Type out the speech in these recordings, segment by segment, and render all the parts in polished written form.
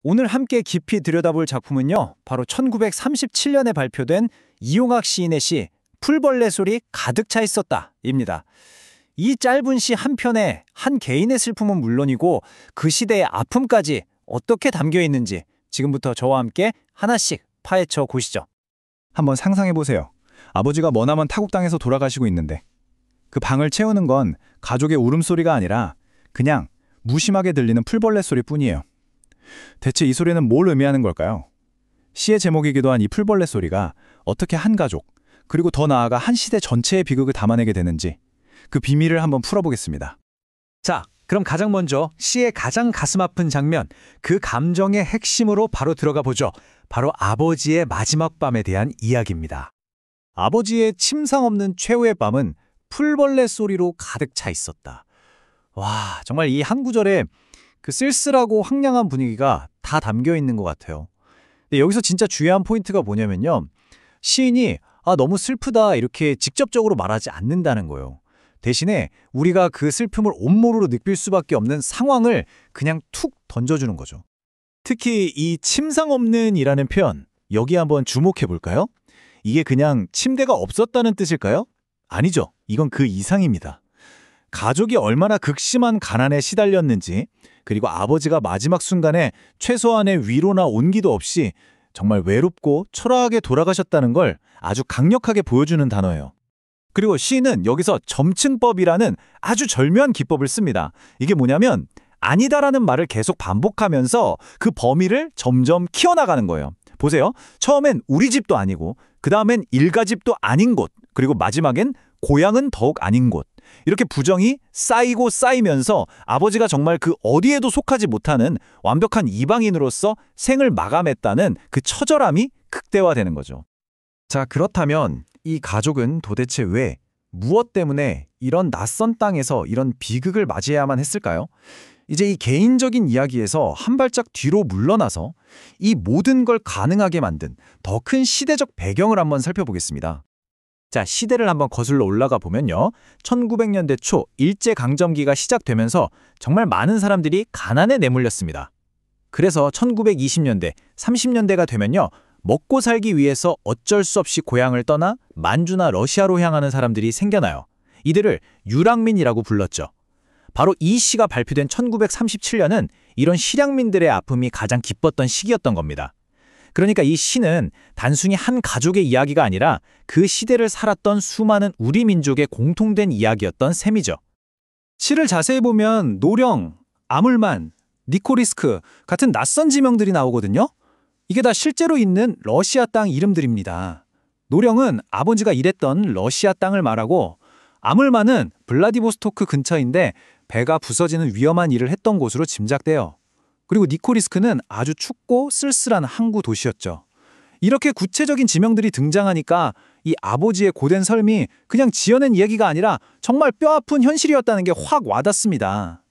오늘 함께 깊이 들여다볼 작품은요, 바로 1937년에 발표된 이용학 시인의 시 풀벌레 소리 가득 차 있었다입니다. 이 짧은 시 한 편에 한 개인의 슬픔은 물론이고 그 시대의 아픔까지 어떻게 담겨 있는지 지금부터 저와 함께 하나씩 파헤쳐 보시죠. 한번 상상해보세요. 아버지가 머나먼 타국 땅에서 돌아가시고 있는데 그 방을 채우는 건 가족의 울음소리가 아니라 그냥 무심하게 들리는 풀벌레 소리뿐이에요. 대체 이 소리는 뭘 의미하는 걸까요? 시의 제목이기도 한 이 풀벌레 소리가 어떻게 한 가족, 그리고 더 나아가 한 시대 전체의 비극을 담아내게 되는지 그 비밀을 한번 풀어보겠습니다. 자, 그럼 가장 먼저 시의 가장 가슴 아픈 장면, 그 감정의 핵심으로 바로 들어가 보죠. 바로 아버지의 마지막 밤에 대한 이야기입니다. 아버지의 침상 없는 최후의 밤은 풀벌레 소리로 가득 차 있었다. 와, 정말 이 한 구절에 그 쓸쓸하고 황량한 분위기가 다 담겨 있는 것 같아요. 근데 여기서 진짜 중요한 포인트가 뭐냐면요. 시인이 너무 슬프다 이렇게 직접적으로 말하지 않는다는 거예요. 대신에 우리가 그 슬픔을 온몸으로 느낄 수밖에 없는 상황을 그냥 툭 던져주는 거죠. 특히 이 침상 없는이라는 표현, 여기 한번 주목해 볼까요? 이게 그냥 침대가 없었다는 뜻일까요? 아니죠. 이건 그 이상입니다. 가족이 얼마나 극심한 가난에 시달렸는지, 그리고 아버지가 마지막 순간에 최소한의 위로나 온기도 없이 정말 외롭고 초라하게 돌아가셨다는 걸 아주 강력하게 보여주는 단어예요. 그리고 시인은 여기서 점층법이라는 아주 절묘한 기법을 씁니다. 이게 뭐냐면 아니다라는 말을 계속 반복하면서 그 범위를 점점 키워나가는 거예요. 보세요. 처음엔 우리 집도 아니고, 그 다음엔 일가집도 아닌 곳, 그리고 마지막엔 고향은 더욱 아닌 곳. 이렇게 부정이 쌓이고 쌓이면서 아버지가 정말 그 어디에도 속하지 못하는 완벽한 이방인으로서 생을 마감했다는 그 처절함이 극대화되는 거죠. 자, 그렇다면 이 가족은 도대체 왜, 무엇 때문에 이런 낯선 땅에서 이런 비극을 맞이해야만 했을까요? 이제 이 개인적인 이야기에서 한 발짝 뒤로 물러나서 이 모든 걸 가능하게 만든 더 큰 시대적 배경을 한번 살펴보겠습니다. 자, 시대를 한번 거슬러 올라가 보면요. 1900년대 초 일제강점기가 시작되면서 정말 많은 사람들이 가난에 내몰렸습니다. 그래서 1920년대, 30년대가 되면요. 먹고 살기 위해서 어쩔 수 없이 고향을 떠나 만주나 러시아로 향하는 사람들이 생겨나요. 이들을 유랑민이라고 불렀죠. 바로 이 시가 발표된 1937년은 이런 실향민들의 아픔이 가장 기뻤던 시기였던 겁니다. 그러니까 이 시는 단순히 한 가족의 이야기가 아니라 그 시대를 살았던 수많은 우리 민족의 공통된 이야기였던 셈이죠. 시를 자세히 보면 노령, 아물만, 니코리스크 같은 낯선 지명들이 나오거든요. 이게 다 실제로 있는 러시아 땅 이름들입니다. 노령은 아버지가 일했던 러시아 땅을 말하고, 아물만은 블라디보스토크 근처인데 배가 부서지는 위험한 일을 했던 곳으로 짐작돼요. 그리고 니코리스크는 아주 춥고 쓸쓸한 항구 도시였죠. 이렇게 구체적인 지명들이 등장하니까 이 아버지의 고된 삶이 그냥 지어낸 이야기가 아니라 정말 뼈아픈 현실이었다는 게 확 와닿습니다.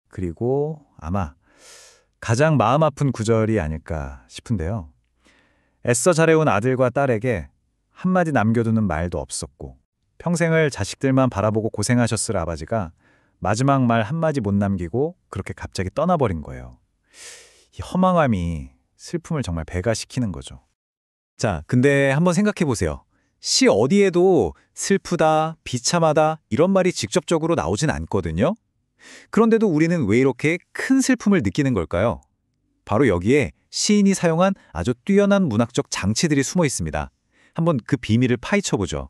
그리고 아마 가장 마음 아픈 구절이 아닐까 싶은데요. 애써 잘해온 아들과 딸에게 한마디 남겨두는 말도 없었고, 평생을 자식들만 바라보고 고생하셨을 아버지가 마지막 말 한마디 못 남기고 그렇게 갑자기 떠나버린 거예요. 이 허망함이 슬픔을 정말 배가시키는 거죠. 자, 근데 한번 생각해 보세요. 시 어디에도 슬프다, 비참하다 이런 말이 직접적으로 나오진 않거든요. 그런데도 우리는 왜 이렇게 큰 슬픔을 느끼는 걸까요? 바로 여기에 시인이 사용한 아주 뛰어난 문학적 장치들이 숨어 있습니다. 한번 그 비밀을 파헤쳐보죠.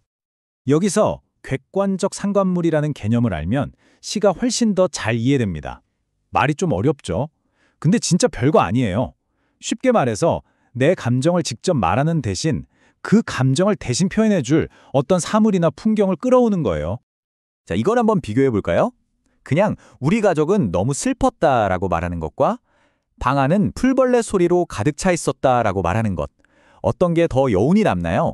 여기서 객관적 상관물이라는 개념을 알면 시가 훨씬 더 잘 이해됩니다. 말이 좀 어렵죠? 근데 진짜 별거 아니에요. 쉽게 말해서 내 감정을 직접 말하는 대신 그 감정을 대신 표현해줄 어떤 사물이나 풍경을 끌어오는 거예요. 자, 이걸 한번 비교해 볼까요? 그냥 우리 가족은 너무 슬펐다라고 말하는 것과 방 안은 풀벌레 소리로 가득 차 있었다라고 말하는 것. 어떤 게 더 여운이 남나요?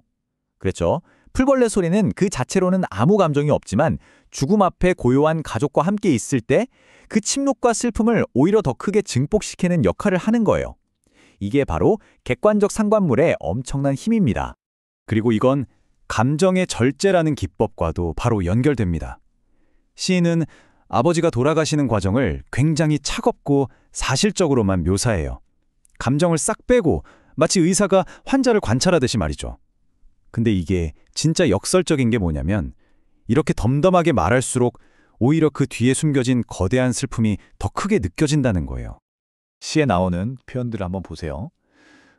그렇죠. 풀벌레 소리는 그 자체로는 아무 감정이 없지만 죽음 앞에 고요한 가족과 함께 있을 때 그 침묵과 슬픔을 오히려 더 크게 증폭시키는 역할을 하는 거예요. 이게 바로 객관적 상관물의 엄청난 힘입니다. 그리고 이건 감정의 절제라는 기법과도 바로 연결됩니다. 시인은 아버지가 돌아가시는 과정을 굉장히 차갑고 사실적으로만 묘사해요. 감정을 싹 빼고 마치 의사가 환자를 관찰하듯이 말이죠. 근데 이게 진짜 역설적인 게 뭐냐면 이렇게 덤덤하게 말할수록 오히려 그 뒤에 숨겨진 거대한 슬픔이 더 크게 느껴진다는 거예요. 시에 나오는 표현들을 한번 보세요.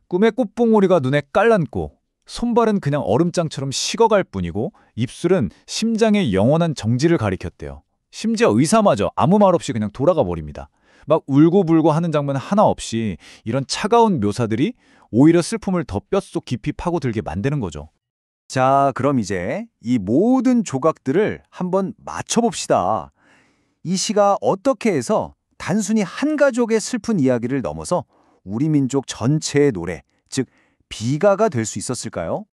꿈의 꽃봉오리가 눈에 깔란고 손발은 그냥 얼음장처럼 식어갈 뿐이고 입술은 심장의 영원한 정지를 가리켰대요. 심지어 의사마저 아무 말 없이 그냥 돌아가 버립니다. 막 울고불고 하는 장면 하나 없이 이런 차가운 묘사들이 오히려 슬픔을 더 뼛속 깊이 파고들게 만드는 거죠. 자, 그럼 이제 이 모든 조각들을 한번 맞춰봅시다. 이 시가 어떻게 해서 단순히 한 가족의 슬픈 이야기를 넘어서 우리 민족 전체의 노래, 즉 비가가 될 수 있었을까요?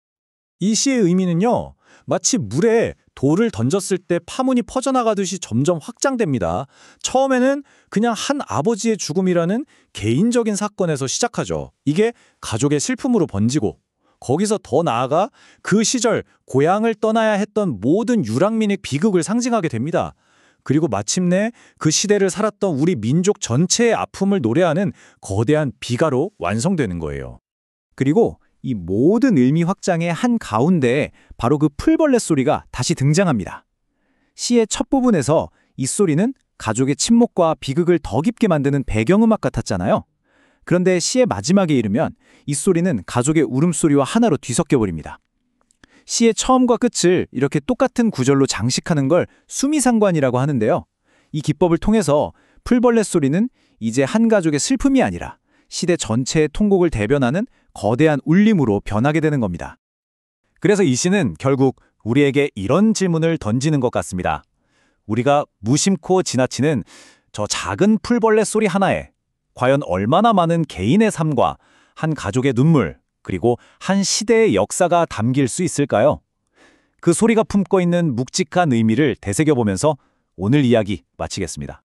이 시의 의미는요, 마치 물에 돌을 던졌을 때 파문이 퍼져나가듯이 점점 확장됩니다. 처음에는 그냥 한 아버지의 죽음이라는 개인적인 사건에서 시작하죠. 이게 가족의 슬픔으로 번지고 거기서 더 나아가 그 시절 고향을 떠나야 했던 모든 유랑민의 비극을 상징하게 됩니다. 그리고 마침내 그 시대를 살았던 우리 민족 전체의 아픔을 노래하는 거대한 비가로 완성되는 거예요. 그리고 이 모든 의미 확장의 한 가운데에 바로 그 풀벌레 소리가 다시 등장합니다. 시의 첫 부분에서 이 소리는 가족의 침묵과 비극을 더 깊게 만드는 배경음악 같았잖아요. 그런데 시의 마지막에 이르면 이 소리는 가족의 울음소리와 하나로 뒤섞여 버립니다. 시의 처음과 끝을 이렇게 똑같은 구절로 장식하는 걸 수미상관이라고 하는데요. 이 기법을 통해서 풀벌레 소리는 이제 한 가족의 슬픔이 아니라 시대 전체의 통곡을 대변하는 거대한 울림으로 변하게 되는 겁니다. 그래서 이 시는 결국 우리에게 이런 질문을 던지는 것 같습니다. 우리가 무심코 지나치는 저 작은 풀벌레 소리 하나에 과연 얼마나 많은 개인의 삶과 한 가족의 눈물, 그리고 한 시대의 역사가 담길 수 있을까요? 그 소리가 품고 있는 묵직한 의미를 되새겨보면서 오늘 이야기 마치겠습니다.